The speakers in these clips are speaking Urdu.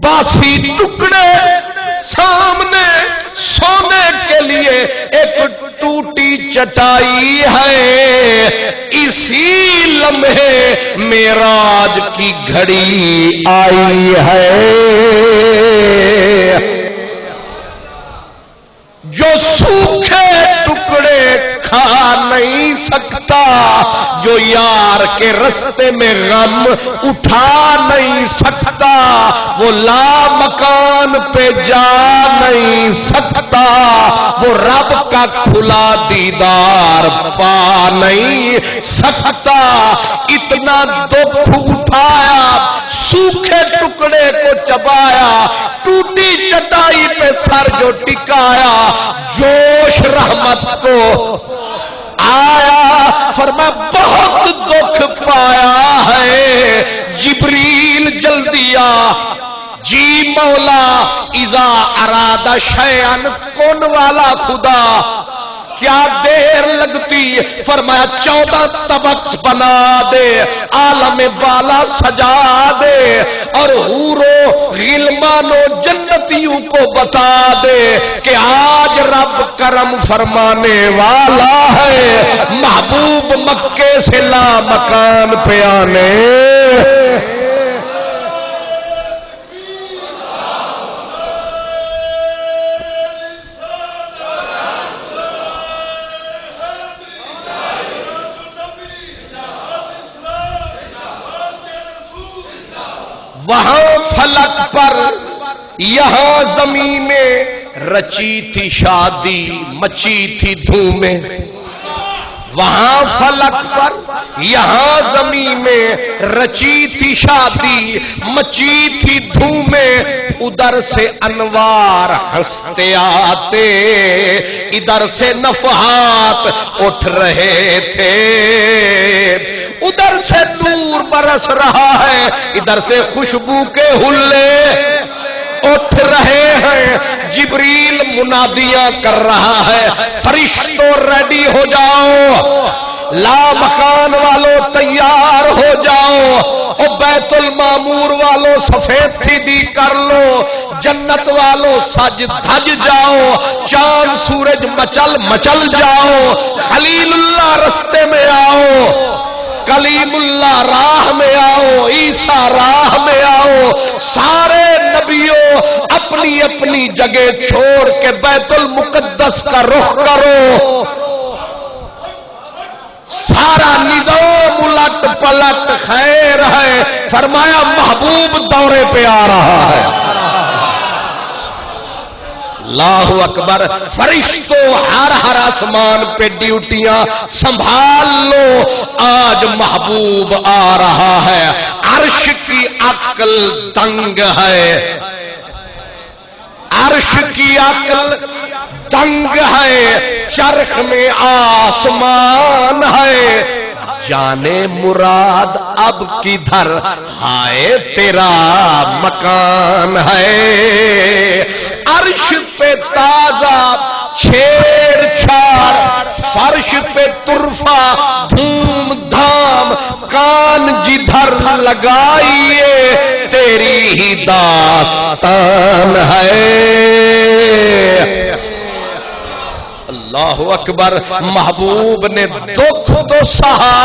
باسی ٹکڑے سامنے سونے کے لیے ایک ٹوٹی چٹائی ہے، اسی لمحے معراج کی گھڑی آئی ہے۔ جو سوکھے ٹکڑے کھا نہیں سکتا، جو یار کے رستے میں غم اٹھا نہیں سکتا، وہ لامکان پہ جا نہیں سکتا، وہ رب کا کھلا دیدار پا نہیں سکتا۔ اتنا دکھ اٹھایا، سوکھے ٹکڑے کو چبایا، ٹوٹی چٹائی پہ سر جو ٹکایا، جوش رحمت کو آیا، فرمایا بہت دکھ پایا ہے، جبریل جلدی آ، جی مولا اذا اراد شیئن کن والا خدا، کیا دیر لگتی؟ فرمایا 14 طبق بنا دے، عالم بالا سجا دے، اور حورو غلمانو جنتیوں کو بتا دے کہ آج رب کرم فرمانے والا ہے، محبوب مکے سے لا مکان پہ آنے۔ وہاں فلک پر یہاں زمین میں رچی تھی شادی، مچی تھی دھومیں۔ وہاں فلک پر یہاں زمین میں رچی تھی شادی، مچی تھی دھومیں، ادھر سے انوار ہنستے آتے، ادھر سے نفحات اٹھ رہے تھے، ادھر سے نور برس رہا ہے، ادھر سے خوشبو کے حلے اٹھ رہے ہیں۔ جبریل منادیاں کر رہا ہے، فرشتوں ریڈی ہو جاؤ، لا مکان والوں تیار ہو جاؤ، او بیت المعمور والوں سفید سیدھی کر لو، جنت والوں سج دھج جاؤ، چاند سورج مچل مچل جاؤ، خلیل اللہ رستے میں آؤ، کلیم اللہ راہ میں آؤ، عیسیٰ راہ میں آؤ، سارے نبیوں اپنی اپنی جگہ چھوڑ کے بیت المقدس کا رخ کرو۔ سارا نظام الٹ پلٹ خیر ہے، فرمایا محبوب دورے پہ آ رہا ہے۔ اللہ اکبر، فرشتوں ہر آسمان پہ ڈیوٹیاں سنبھال لو، آج محبوب آ رہا ہے۔ عرش کی عقل تنگ ہے، عرش کی عقل تنگ ہے، چرخ میں آسمان ہے، جانے مراد اب کدھر ہائے تیرا مکان ہے۔ عرش پہ تازہ چھیڑ چھاڑ، فرش پہ طرفہ دھوم دھام، کان جدھر لگائیے تیری ہی داستان ہے۔ اللہ اکبر، محبوب نے دکھ تو سہا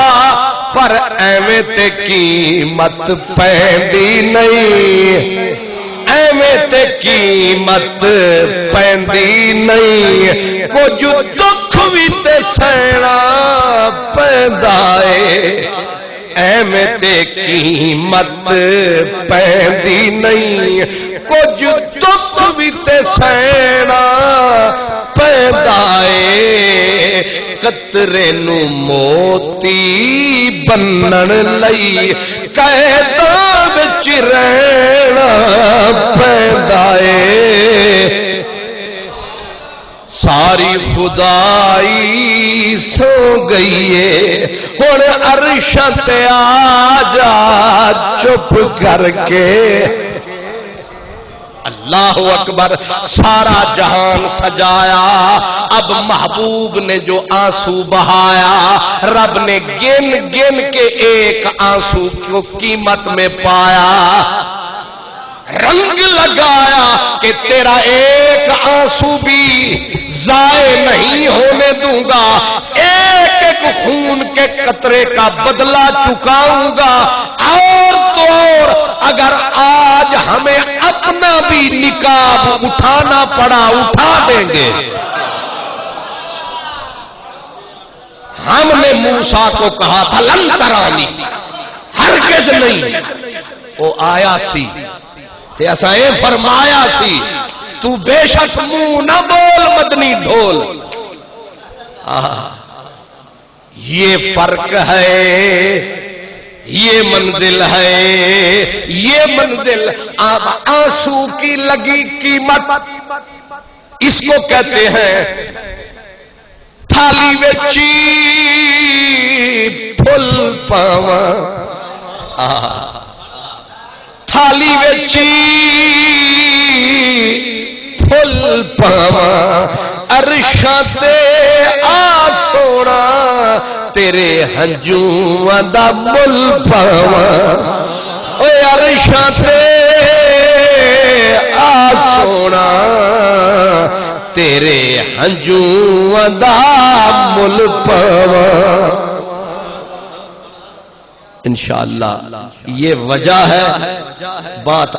پر ایویں تے قیمت پیندی نہیں، ایویں تے قیمت پیندی نہیں، کچھ دکھ بھی تے سہنا پیندا اے، ایویں تے قیمت پیندی نہیں، کچھ دکھ بھی تے سہنا پیندا اے، قطرے نو موتی بنن لئی قیداں وچ رہنا پیندا اے۔ ساری خدائی سو گئی ہے، ہن عرش تے آ جا چپ کر کے۔ اللہ اکبر، سارا جہان سجایا، اب محبوب نے جو آنسو بہایا، رب نے گن گن کے ایک آنسو کو قیمت میں پایا رنگ لگایا کہ تیرا ایک آنسو بھی ضائع نہیں ہونے دوں گا، ایک ایک خون کے قطرے کا بدلہ چکاؤں گا۔ اور تو اور اگر آج ہمیں اپنا بھی نقاب اٹھانا پڑا اٹھا دیں گے۔ ہم نے موسیٰ کو کہا تھا لن ترانی، ہرگز نہیں، وہ آیا سی تے اساں اے فرمایا سی تو بے شک منہ نہ بول مدنی ڈھول۔ یہ فرق ہے، یہ منزل ہے، یہ منزل اب آنسو کی لگی قیمت اس کو کہتے ہیں تھالی وچی پھل پاواں، تھالی وچی پھل پاواں، عرشاں تے آ سونا تیرے ہنجواں دا مل پاواں، اوے عرشاں تے آ سونا تیرے ہنجواں دا مل پاواں۔ انشاءاللہ یہ وجہ ہے بات